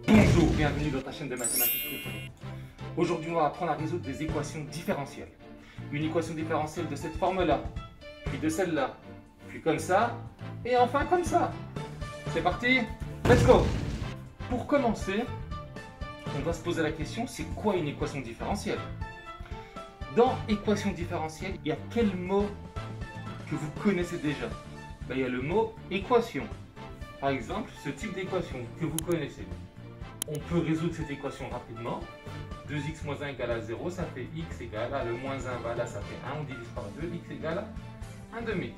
Bonjour, bienvenue dans ta chaîne de mathématiques préférée. Aujourd'hui, on va apprendre à résoudre des équations différentielles. Une équation différentielle de cette forme-là, puis de celle-là, puis comme ça, et enfin comme ça. C'est parti, let's go! Pour commencer, on va se poser la question, c'est quoi une équation différentielle? Dans équation différentielle, il y a quel mot que vous connaissez déjà? Il y a le mot équation. Par exemple, ce type d'équation que vous connaissez. On peut résoudre cette équation rapidement. 2x moins 1 égale à 0, ça fait x égale à le moins 1 va là, ça fait 1, on divise par 2, x égale à 1 demi.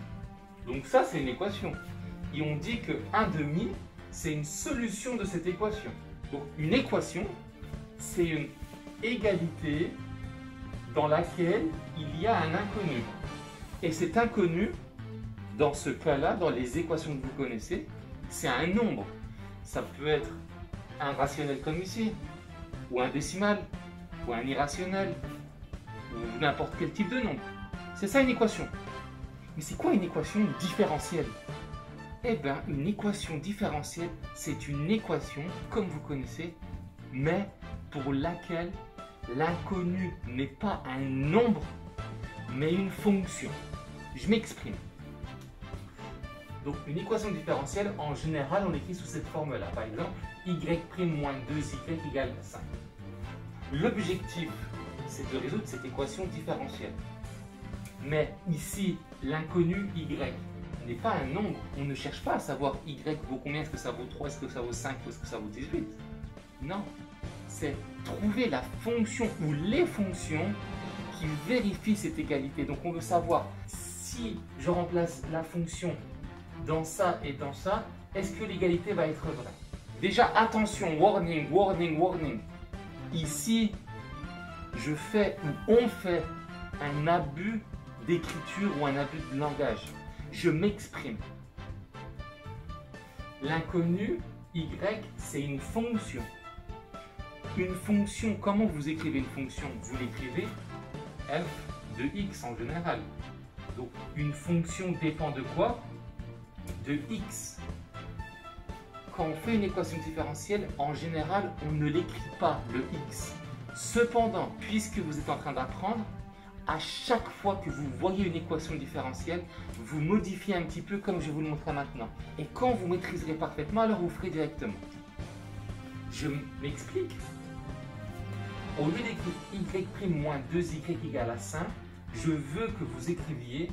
Donc ça, c'est une équation. Et on dit que 1 demi, c'est une solution de cette équation. Donc une équation, c'est une égalité dans laquelle il y a un inconnu. Et cet inconnu, dans ce cas-là, dans les équations que vous connaissez, c'est un nombre. Ça peut être un rationnel comme ici, ou un décimal, ou un irrationnel, ou n'importe quel type de nombre. C'est ça une équation. Mais c'est quoi une équation différentielle? Eh bien, une équation différentielle, c'est une équation, comme vous connaissez, mais pour laquelle l'inconnu n'est pas un nombre, mais une fonction. Je m'exprime. Donc, une équation différentielle, en général, on l'écrit sous cette forme-là. Par exemple, y' moins 2y égale 5. L'objectif, c'est de résoudre cette équation différentielle. Mais ici, l'inconnu y n'est pas un nombre. On ne cherche pas à savoir y vaut combien, est-ce que ça vaut 3, est-ce que ça vaut 5 ou est-ce que ça vaut 18. Non, c'est trouver la fonction ou les fonctions qui vérifient cette égalité. Donc, on veut savoir si je remplace la fonction dans ça et dans ça, est-ce que l'égalité va être vraie? Déjà, attention, warning, warning, warning. Ici, je fais ou on fait un abus d'écriture ou un abus de langage. Je m'exprime. L'inconnu, y, c'est une fonction. Une fonction, comment vous écrivez une fonction? Vous l'écrivez f de x en général. Donc, une fonction dépend de quoi? De x. Quand on fait une équation différentielle, en général, on ne l'écrit pas, le x. Cependant, puisque vous êtes en train d'apprendre, à chaque fois que vous voyez une équation différentielle, vous modifiez un petit peu comme je vais vous le montrer maintenant. Et quand vous maîtriserez parfaitement, alors vous ferez directement. Je m'explique. Au lieu d'écrire y' moins 2y égale à 5, je veux que vous écriviez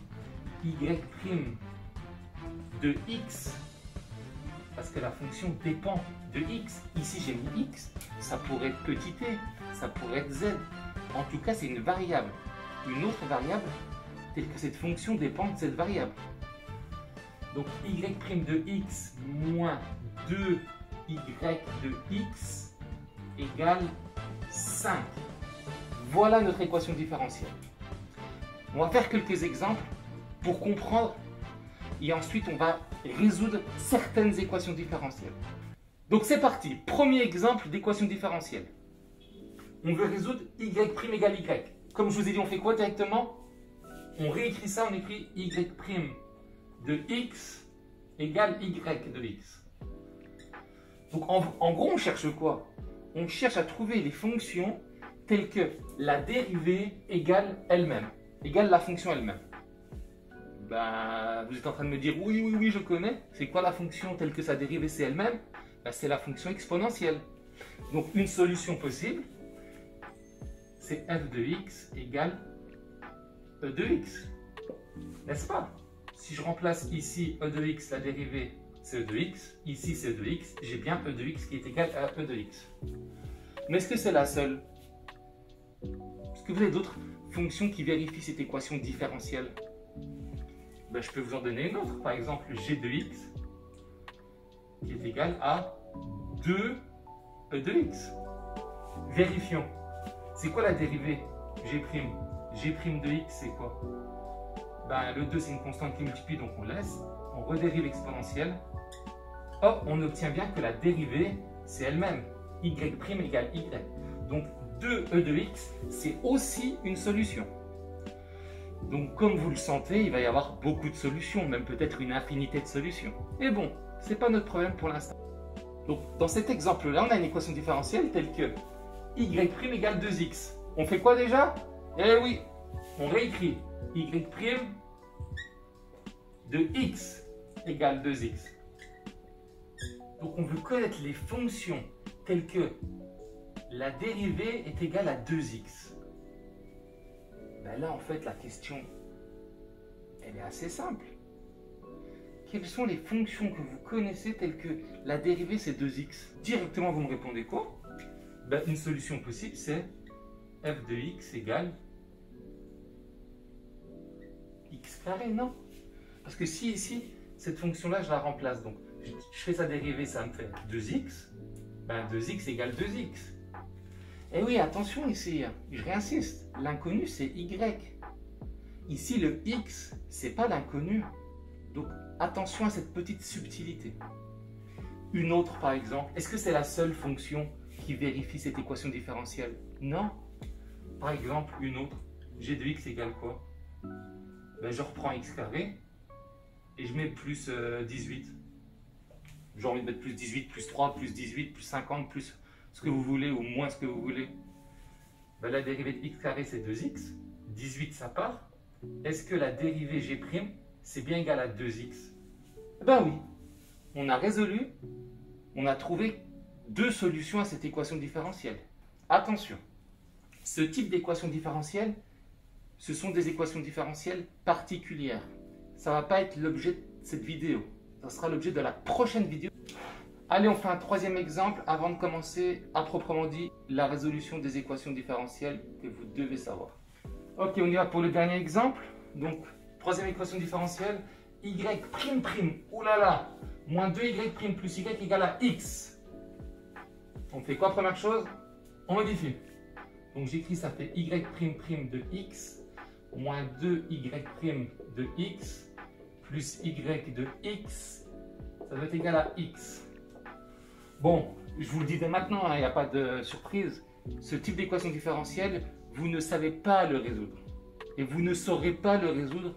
y' de x, parce que la fonction dépend de x. Ici, j'ai mis x, ça pourrait être petit t, ça pourrait être z. En tout cas, c'est une variable. Une autre variable, telle que cette fonction dépend de cette variable. Donc, y' de x moins 2y de x égale 5. Voilà notre équation différentielle. On va faire quelques exemples pour comprendre et ensuite on va résoudre certaines équations différentielles. Donc c'est parti, premier exemple d'équation différentielle. On veut résoudre y' égale y. Comme je vous ai dit, on fait quoi directement? On réécrit ça, on écrit y' de x égale y de x. Donc en gros, on cherche quoi? On cherche à trouver les fonctions telles que la dérivée égale elle-même, égale la fonction elle-même. Vous êtes en train de me dire oui, je connais. C'est quoi la fonction telle que sa dérivée c'est elle-même? C'est la fonction exponentielle. Donc une solution possible, c'est f de x égale e de x. N'est-ce pas? Si je remplace ici e de x, la dérivée c'est e de x, ici c'est e de x, j'ai bien e de x qui est égal à e de x. Mais est-ce que c'est la seule? Est-ce que vous avez d'autres fonctions qui vérifient cette équation différentielle? Je peux vous en donner une autre, par exemple g de x qui est égal à 2 e de x. Vérifions. C'est quoi la dérivée g'? G' de x c'est quoi? Le 2 c'est une constante qui multiplie donc on laisse. On redérive l'exponentielle. Hop, on obtient bien que la dérivée c'est elle-même. y' égale y. Donc 2e de x c'est aussi une solution. Donc comme vous le sentez, il va y avoir beaucoup de solutions, même peut-être une infinité de solutions. Mais bon, ce n'est pas notre problème pour l'instant. Donc, dans cet exemple-là, on a une équation différentielle telle que y' égale 2x. On fait quoi déjà? Eh oui, on réécrit y' de x égale 2x. Donc, on veut connaître les fonctions telles que la dérivée est égale à 2x. Ben là, en fait, la question, elle est assez simple. Quelles sont les fonctions que vous connaissez telles que la dérivée c'est 2x? Directement, vous me répondez quoi? Ben, une solution possible, c'est f de x égale x carré, non? Parce que si ici, cette fonction-là, je la remplace, donc je fais sa dérivée, ça me fait 2x, ben 2x égale 2x. Et oui, attention ici, je réinsiste, l'inconnu c'est y. Ici, le x, c'est pas l'inconnu. Donc, attention à cette petite subtilité. Une autre, par exemple, est-ce que c'est la seule fonction qui vérifie cette équation différentielle? Non. Par exemple, une autre, g de x égale quoi? Ben, je reprends x carré et je mets plus 18. J'ai envie de mettre plus 18, plus 3, plus 18, plus 50, plus ce que vous voulez ou moins ce que vous voulez. Ben, la dérivée de x carré, c'est 2x. 18, ça part. Est-ce que la dérivée g', c'est bien égal à 2x? Ben oui. On a résolu, on a trouvé deux solutions à cette équation différentielle. Attention, ce type d'équation différentielle, ce sont des équations différentielles particulières. Ça ne va pas être l'objet de cette vidéo. Ça sera l'objet de la prochaine vidéo. Allez, on fait un troisième exemple avant de commencer à proprement dit la résolution des équations différentielles que vous devez savoir. Ok, on y va pour le dernier exemple. Donc, troisième équation différentielle, y', oulala, moins 2y' plus y égale à x. On fait quoi première chose? On modifie. Donc j'écris ça fait y' de x moins 2y' de x plus y de x, ça doit être égal à x. Bon, je vous le dis dès maintenant, il n'y a pas de surprise. Ce type d'équation différentielle, vous ne savez pas le résoudre. Et vous ne saurez pas le résoudre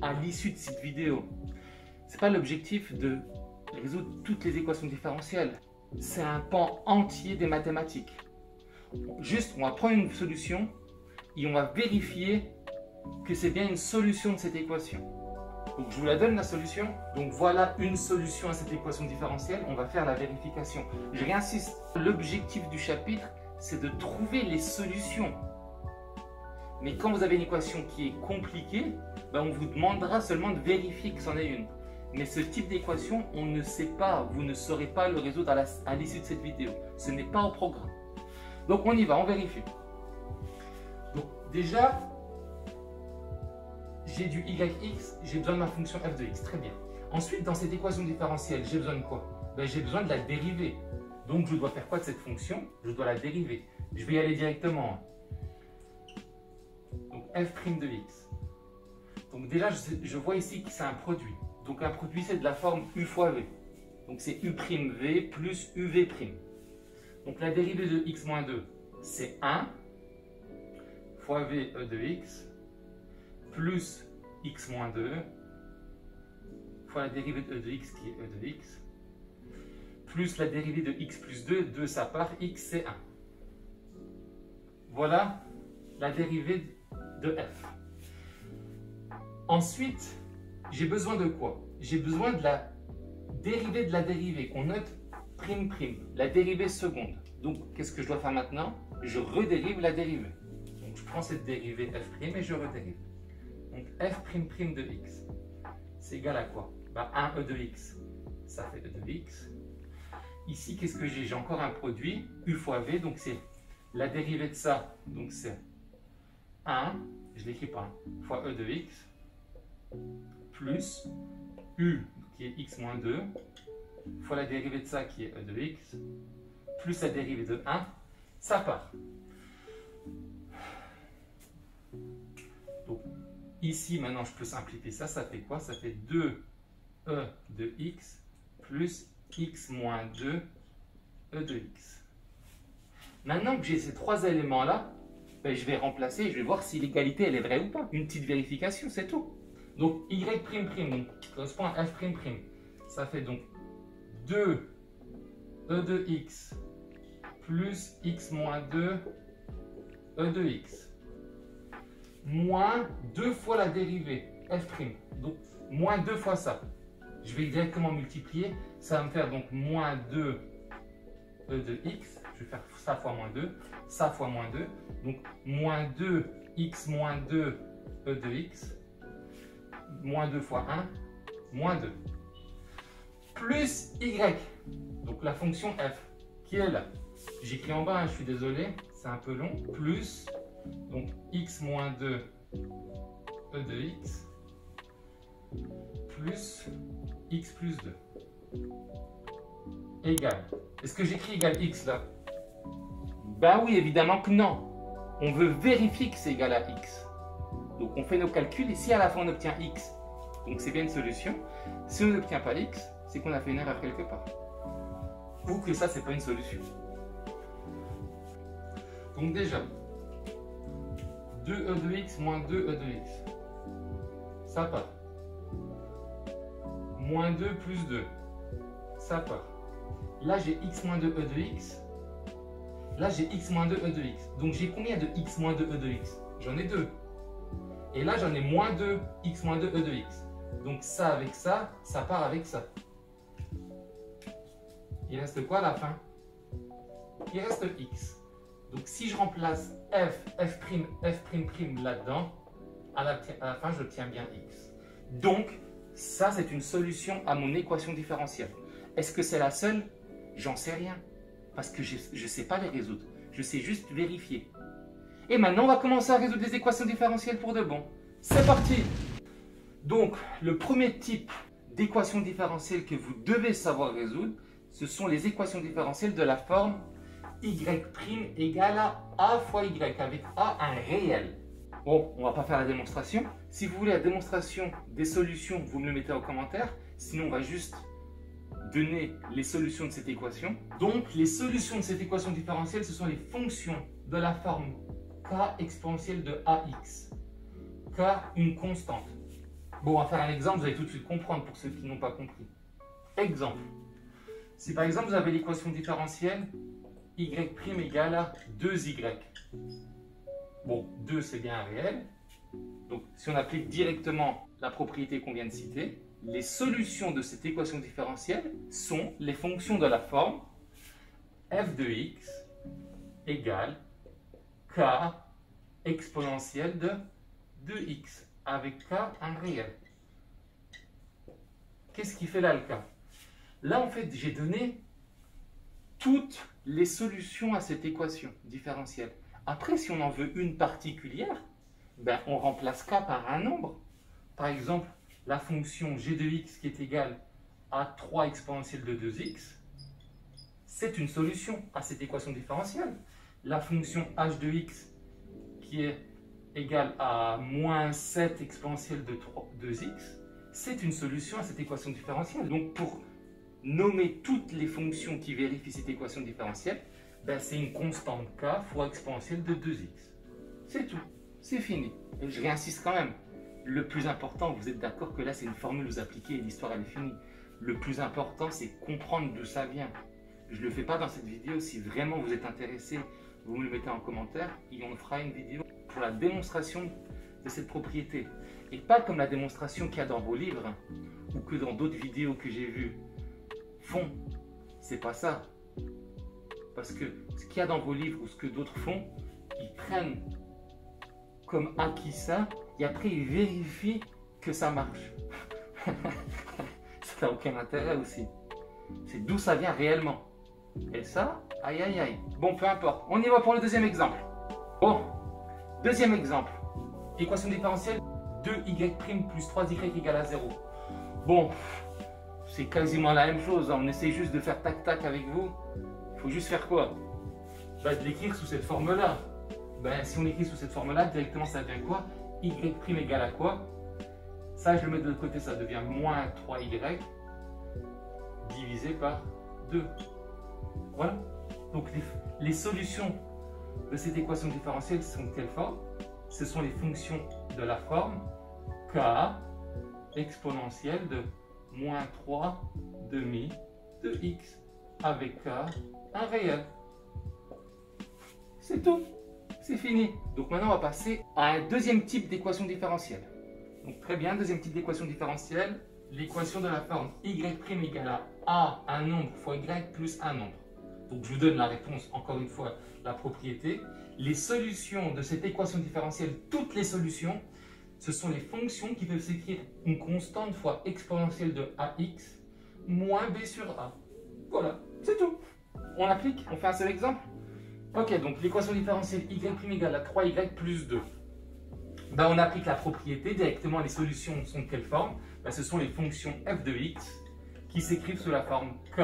à l'issue de cette vidéo. Ce n'est pas l'objectif de résoudre toutes les équations différentielles. C'est un pan entier des mathématiques. Juste, on va prendre une solution et on va vérifier que c'est bien une solution de cette équation. Donc, je vous la donne la solution. Donc, voilà une solution à cette équation différentielle. On va faire la vérification. Je réinsiste. L'objectif du chapitre, c'est de trouver les solutions. Mais quand vous avez une équation qui est compliquée, ben on vous demandera seulement de vérifier que c'en est une. Mais ce type d'équation, on ne sait pas, vous ne saurez pas le résoudre à l'issue de cette vidéo. Ce n'est pas au programme. Donc on y va, on vérifie. Donc déjà, j'ai du yx, j'ai besoin de ma fonction f de x, très bien. Ensuite, dans cette équation différentielle, j'ai besoin de quoi? Ben, j'ai besoin de la dérivée. Donc je dois faire quoi de cette fonction? Je dois la dériver. Je vais y aller directement. Donc f' de x. Donc déjà, je vois ici que c'est un produit. Donc un produit, c'est de la forme u fois v. Donc c'est u'v plus uv'. Donc la dérivée de x moins 2, c'est 1 fois v e de x plus x moins 2 fois la dérivée de e de x qui est e de x plus la dérivée de x plus 2, 2 ça part, x c'est 1. Voilà la dérivée de f. Ensuite, j'ai besoin de quoi? J'ai besoin de la dérivée de la dérivée qu'on note prime prime, la dérivée seconde. Donc, qu'est-ce que je dois faire maintenant? Je redérive la dérivée. Donc, je prends cette dérivée f' et je redérive. Donc, f' de x, c'est égal à quoi? Ben, 1 e de x, ça fait e de x. Ici, qu'est-ce que j'ai? J'ai encore un produit, u fois v, donc c'est la dérivée de ça, donc c'est 1, je l'écris pas, fois e de x, plus u qui est x moins 2, fois la dérivée de ça qui est e de x, plus la dérivée de 1, ça part. Donc, ici, maintenant, je peux simplifier ça, ça fait quoi? Ça fait 2e de x plus x moins 2 e de x. Maintenant que j'ai ces trois éléments-là, ben, je vais remplacer et je vais voir si l'égalité elle est vraie ou pas. Une petite vérification, c'est tout. Donc, y', donc, qui correspond à f', ça fait donc 2 e de x plus x moins 2 e de x moins 2 fois la dérivée f'. Donc, moins 2 fois ça. Je vais directement multiplier. Ça va me faire donc moins 2 e de x. Je vais faire ça fois moins 2. Ça fois moins 2. Donc, moins 2 x moins 2 e de x. Moins 2 fois 1. Moins 2. Plus y. Donc, la fonction f qui est là. J'écris en bas, hein, je suis désolé. C'est un peu long. Plus, donc, x moins 2 e de x. Plus x plus 2 égale. Est-ce que j'écris égal x là? Ben oui, évidemment que non. On veut vérifier que c'est égal à x. Donc on fait nos calculs et si à la fin on obtient x, donc c'est bien une solution. Si on n'obtient pas x, c'est qu'on a fait une erreur quelque part. Ou que ça, c'est pas une solution. Donc déjà, 2e de x moins 2e de x. Ça part. Moins 2 plus 2. Ça part. Là, j'ai x moins 2e de x. Là, j'ai x moins 2e de x. Donc, j'ai combien de x moins 2e de x? J'en ai 2. Et là, j'en ai moins 2 x moins 2e de x. Donc, ça avec ça, ça part avec ça. Il reste quoi à la fin? Il reste x. Donc, si je remplace f' là-dedans, à la fin, j'obtiens bien x. Donc, ça, c'est une solution à mon équation différentielle. Est-ce que c'est la seule? J'en sais rien. Parce que je ne sais pas les résoudre. Je sais juste vérifier. Et maintenant, on va commencer à résoudre des équations différentielles pour de bon. C'est parti! Donc, le premier type d'équation différentielle que vous devez savoir résoudre, ce sont les équations différentielles de la forme y' égale à a fois y, avec a un réel. Bon, on ne va pas faire la démonstration. Si vous voulez la démonstration des solutions, vous me le mettez en commentaire. Sinon, on va juste donner les solutions de cette équation. Donc, les solutions de cette équation différentielle, ce sont les fonctions de la forme k exponentielle de ax. K, une constante. Bon, on va faire un exemple, vous allez tout de suite comprendre pour ceux qui n'ont pas compris. Exemple. Si par exemple, vous avez l'équation différentielle y' égale à 2y. Bon, 2 c'est bien un réel. Donc, si on applique directement la propriété qu'on vient de citer, les solutions de cette équation différentielle sont les fonctions de la forme f de x égale k exponentielle de 2x avec k un réel. Qu'est-ce qui fait là le k? Là, en fait, j'ai donné toutes les solutions à cette équation différentielle. Après, si on en veut une particulière, ben, on remplace k par un nombre. Par exemple, la fonction g de x qui est égale à 3 exponentielle de 2x, c'est une solution à cette équation différentielle. La fonction h de x qui est égale à moins 7 exponentielle de 2x, c'est une solution à cette équation différentielle. Donc, pour nommer toutes les fonctions qui vérifient cette équation différentielle, ben, c'est une constante k fois exponentielle de 2x. C'est tout, c'est fini. Et je réinsiste quand même. Le plus important, vous êtes d'accord que là c'est une formule vous appliquez et l'histoire elle est finie. Le plus important c'est comprendre d'où ça vient. Je ne le fais pas dans cette vidéo. Si vraiment vous êtes intéressé, vous me le mettez en commentaire et on fera une vidéo pour la démonstration de cette propriété. Et pas comme la démonstration qu'il y a dans vos livres ou que dans d'autres vidéos que j'ai vues font. C'est pas ça. Parce que ce qu'il y a dans vos livres ou ce que d'autres font, ils prennent comme acquis ça et après ils vérifient que ça marche. Ça n'a aucun intérêt aussi. C'est d'où ça vient réellement. Et ça, aïe aïe aïe. Bon, peu importe. On y va pour le deuxième exemple. Bon, deuxième exemple. Équation différentielle 2y' plus 3y égale à 0. Bon, c'est quasiment la même chose. On essaie juste de faire tac-tac avec vous. Il faut juste faire quoi? De l'écrire sous cette forme-là. Ben, si on écrit sous cette forme-là, directement ça devient quoi? Y' égale à quoi? Ça, je le mets de l'autre côté, ça devient moins 3y divisé par 2. Voilà. Donc, les solutions de cette équation différentielle sont de quelle forme? Ce sont les fonctions de la forme k exponentielle de moins 3 demi de x. avec K, un réel. C'est tout. C'est fini. Donc maintenant, on va passer à un deuxième type d'équation différentielle. Donc très bien, deuxième type d'équation différentielle, l'équation de la forme y' égale à un nombre fois y plus un nombre. Donc je vous donne la réponse, encore une fois, la propriété. Les solutions de cette équation différentielle, toutes les solutions, ce sont les fonctions qui peuvent s'écrire une constante fois exponentielle de ax moins b sur a. Voilà, c'est tout. On applique, on fait un seul exemple. Ok, donc l'équation différentielle y' égale à 3y plus 2. Ben, on applique la propriété, directement les solutions sont de quelle forme? Ben, ce sont les fonctions f de x qui s'écrivent sous la forme k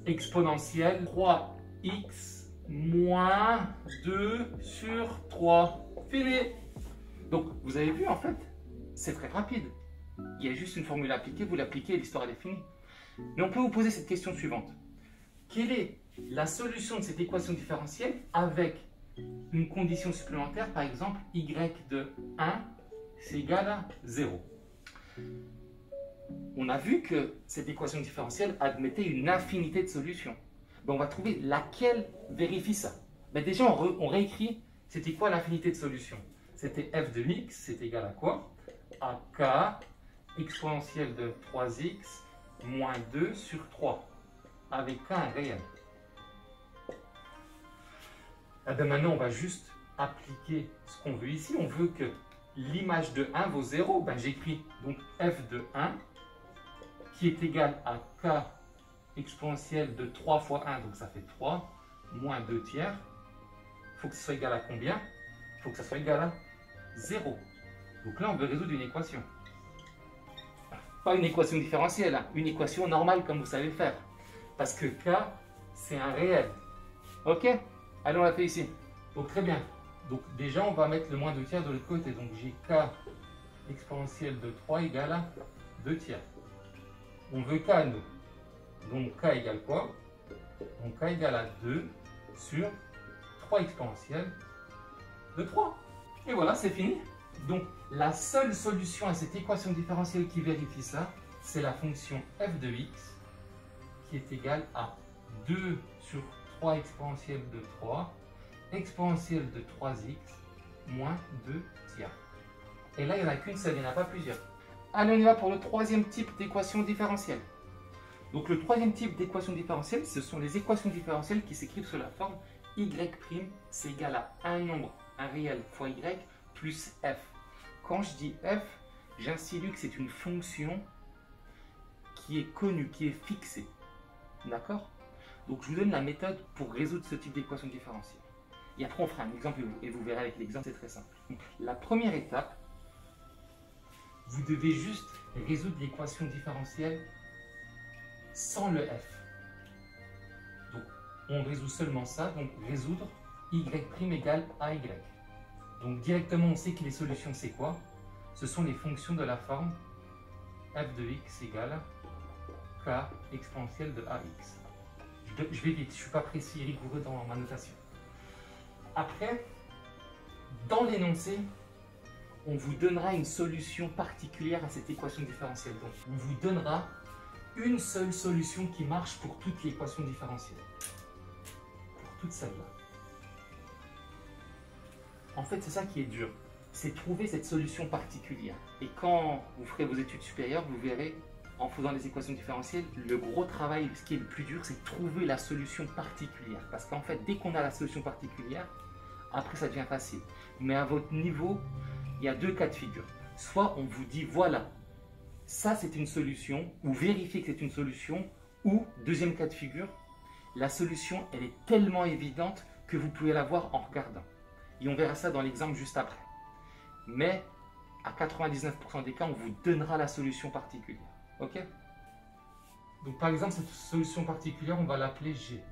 exponentielle 3x moins 2 sur 3. Fini. Donc vous avez vu en fait, c'est très rapide. Il y a juste une formule à appliquer, vous l'appliquez et l'histoire elle est finie. Mais on peut vous poser cette question suivante. Quelle est la solution de cette équation différentielle avec une condition supplémentaire, par exemple, y de 1, c'est égal à 0. On a vu que cette équation différentielle admettait une infinité de solutions. Ben, on va trouver laquelle vérifie ça. Ben, déjà, on réécrit, c'était quoi l'infinité de solutions? C'était f de x, c'est égal à quoi? À k exponentielle de 3x moins 2 sur 3, avec k un réel. Ah ben maintenant, on va juste appliquer ce qu'on veut ici. On veut que l'image de 1 vaut 0. Ben, j'écris donc f de 1 qui est égal à k exponentielle de 3 fois 1, donc ça fait 3, moins 2 tiers. Il faut que ce soit égal à combien? Il faut que ça soit égal à 0. Donc là, on veut résoudre une équation. Pas une équation différentielle, hein, une équation normale comme vous savez faire. Parce que k, c'est un réel. Ok? Allez, on l'a fait ici. Donc très bien. Donc déjà, on va mettre le moins 2 tiers de l'autre côté. Donc j'ai k exponentielle de 3 égale à 2 tiers. On veut k nous. Donc k égale quoi? Donc k égale à 2 sur 3 exponentielle de 3. Et voilà, c'est fini. Donc la seule solution à cette équation différentielle qui vérifie ça, c'est la fonction f de x qui est égale à 2 sur 3 exponentielle de 3 exponentielle de 3x moins 2 tiers. Et là, il n'y en a qu'une seule, il n'y en a pas plusieurs. Allez, on y va pour le troisième type d'équation différentielle. Donc le troisième type d'équation différentielle, ce sont les équations différentielles qui s'écrivent sous la forme y', c'est égal à un nombre, un réel fois y plus f. Quand je dis f, j'insinue que c'est une fonction qui est connue, qui est fixée. D'accord? Donc je vous donne la méthode pour résoudre ce type d'équation différentielle. Et après on fera un exemple et vous verrez avec l'exemple, c'est très simple. Donc, la première étape, vous devez juste résoudre l'équation différentielle sans le f. Donc on résout seulement ça, donc résoudre y' égale ay. Donc directement on sait que les solutions c'est quoi? Ce sont les fonctions de la forme f de x égale k exponentielle de ax. Je vais vite, je ne suis pas précis et rigoureux dans ma notation. Après, dans l'énoncé, on vous donnera une solution particulière à cette équation différentielle. Donc, on vous donnera une seule solution qui marche pour toute l'équation différentielle. Pour toute celle-là. En fait, c'est ça qui est dur. C'est trouver cette solution particulière. Et quand vous ferez vos études supérieures, vous verrez, en faisant les équations différentielles, le gros travail, ce qui est le plus dur, c'est de trouver la solution particulière. Parce qu'en fait, dès qu'on a la solution particulière, après ça devient facile. Mais à votre niveau, il y a deux cas de figure. Soit on vous dit, voilà, ça c'est une solution, ou vérifiez que c'est une solution, ou, deuxième cas de figure, la solution, elle est tellement évidente que vous pouvez la voir en regardant. Et on verra ça dans l'exemple juste après. Mais, à 99% des cas, on vous donnera la solution particulière. Ok? Donc par exemple, cette solution particulière, on va l'appeler G.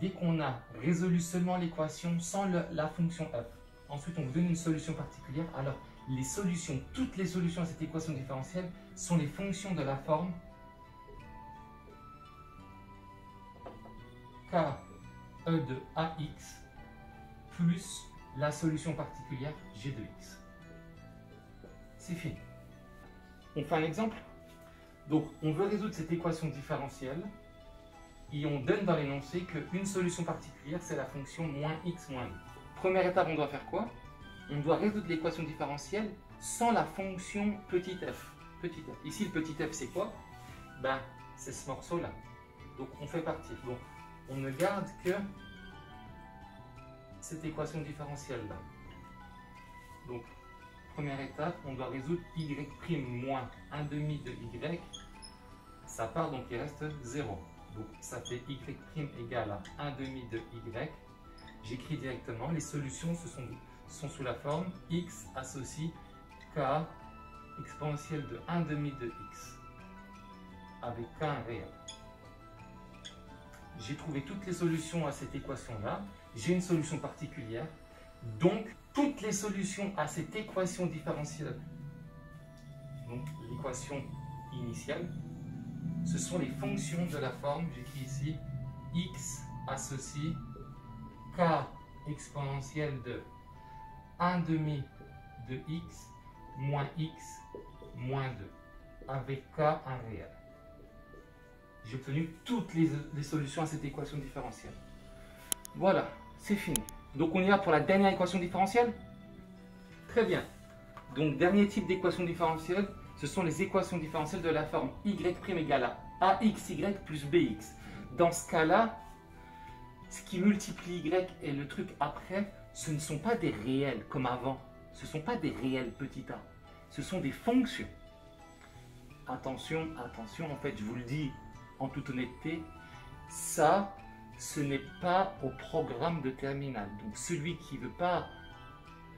Dès qu'on a résolu seulement l'équation sans la fonction f, ensuite on vous donne une solution particulière, alors les solutions, toutes les solutions à cette équation différentielle sont les fonctions de la forme ke de ax plus la solution particulière g de x. C'est fini. On fait un exemple. Donc, on veut résoudre cette équation différentielle et on donne dans l'énoncé qu'une solution particulière, c'est la fonction moins x moins 2. Première étape, on doit faire quoi? On doit résoudre l'équation différentielle sans la fonction petit f. Petit f. Ici, le petit f, c'est quoi? Ben, c'est ce morceau-là. Donc, on fait partir. Donc, on ne garde que cette équation différentielle-là. Donc, première étape, on doit résoudre y' moins 1 demi de y. Ça part, donc il reste 0. Donc, ça fait y' égale à 1 demi de y. J'écris directement, les solutions sont sous la forme x associe k exponentielle de 1 demi de x avec k réel. J'ai trouvé toutes les solutions à cette équation-là. J'ai une solution particulière. Donc, toutes les solutions à cette équation différentielle, donc l'équation initiale, ce sont les fonctions de la forme, j'écris ici, x associe k exponentielle de 1 demi de x moins x moins 2, avec k un réel. J'ai obtenu toutes les solutions à cette équation différentielle. Voilà, c'est fini. Donc on y va pour la dernière équation différentielle? Très bien. Donc dernier type d'équation différentielle, ce sont les équations différentielles de la forme y' égale à axy plus bx. Dans ce cas-là, ce qui multiplie y et le truc après, ce ne sont pas des réels comme avant. Ce ne sont pas des réels petit a. Ce sont des fonctions. Attention, attention, en fait, je vous le dis en toute honnêteté, ça, ce n'est pas au programme de terminale. Donc celui qui ne veut pas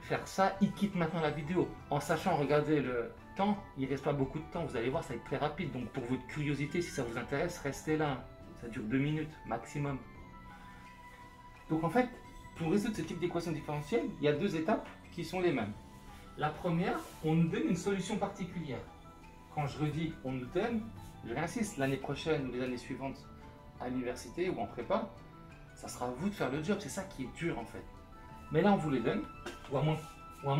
faire ça, il quitte maintenant la vidéo. En sachant, regardez le temps, il ne reste pas beaucoup de temps, vous allez voir, ça va être très rapide. Donc pour votre curiosité, si ça vous intéresse, restez là. Ça dure 2 minutes maximum. Donc en fait, pour résoudre ce type d'équation différentielle, il y a 2 étapes qui sont les mêmes. La première, on nous donne une solution particulière. Quand je redis on nous donne, je réinsiste, l'année prochaine ou les années suivantes à l'université ou en prépa, ça sera à vous de faire le job, c'est ça qui est dur en fait. Mais là on vous les donne, ou à moins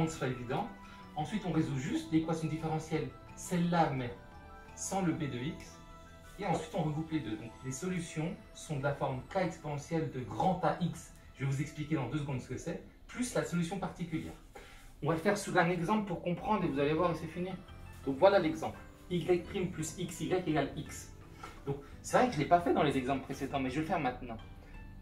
que ce soit évident. Ensuite on résout juste l'équation différentielle, celle-là mais sans le b de x. Et ensuite on regroupe les deux. Donc les solutions sont de la forme k exponentielle de grand AX, je vais vous expliquer dans 2 secondes ce que c'est, plus la solution particulière. On va le faire sur un exemple pour comprendre et vous allez voir et c'est fini. Donc voilà l'exemple. y' plus xy égale x. Donc c'est vrai que je ne l'ai pas fait dans les exemples précédents, mais je vais le faire maintenant.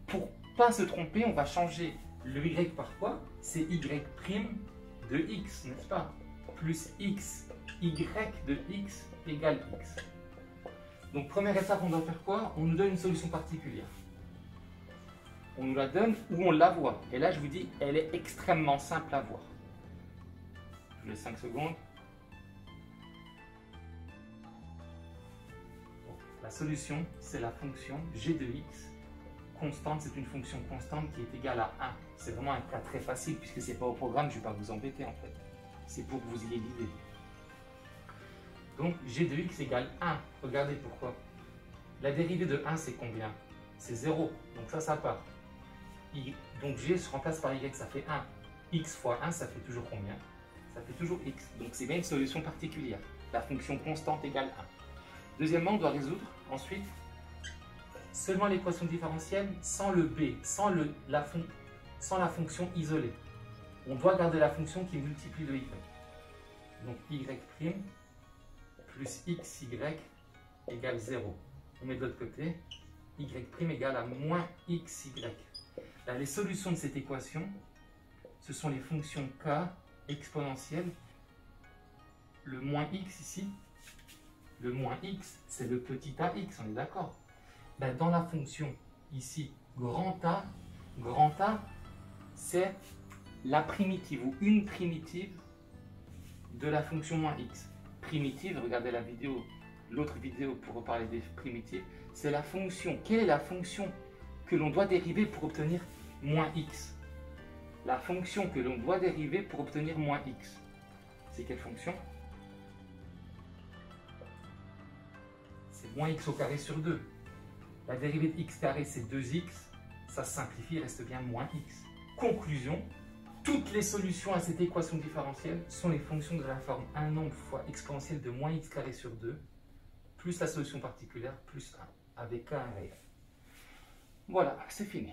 Pour ne pas se tromper, on va changer le y par quoi? C'est y' de x, n'est-ce pas? Plus x, y de x égale x. Donc première étape, on doit faire quoi? On nous donne une solution particulière. On nous la donne ou on la voit. Et là, je vous dis, elle est extrêmement simple à voir. Je vous laisse 5 secondes. La solution, c'est la fonction g de x. Constante, c'est une fonction constante qui est égale à 1. C'est vraiment un cas très facile puisque ce n'est pas au programme, je ne vais pas vous embêter en fait. C'est pour que vous ayez l'idée. Donc, g de x égale 1. Regardez pourquoi. La dérivée de 1, c'est combien? C'est 0. Donc ça part. Donc g se remplace par y, ça fait 1. X fois 1, ça fait toujours combien? Ça fait toujours x. Donc c'est bien une solution particulière. La fonction constante égale 1. Deuxièmement, on doit résoudre ensuite seulement l'équation différentielle sans le b, sans la fonction isolée. On doit garder la fonction qui multiplie le y. Donc y' plus xy égale 0. On met de l'autre côté, y' égale à moins xy. Là, les solutions de cette équation, ce sont les fonctions k exponentielles. Le moins x ici, le moins x, c'est le petit ax, on est d'accord? Ben, dans la fonction ici, grand A, c'est la primitive ou une primitive de la fonction moins x. Primitive, regardez la vidéo, l'autre vidéo pour reparler des primitives, c'est la fonction. Quelle est la fonction que l'on doit dériver pour obtenir moins x? La fonction que l'on doit dériver pour obtenir moins x, c'est quelle fonction? C'est moins x au carré sur 2. La dérivée de x carré, c'est 2x. Ça se simplifie, il reste bien moins x. Conclusion, toutes les solutions à cette équation différentielle sont les fonctions de la forme 1 nombre fois exponentielle de moins x carré sur 2, plus la solution particulière, plus 1, avec k un réel. Voilà, c'est fini.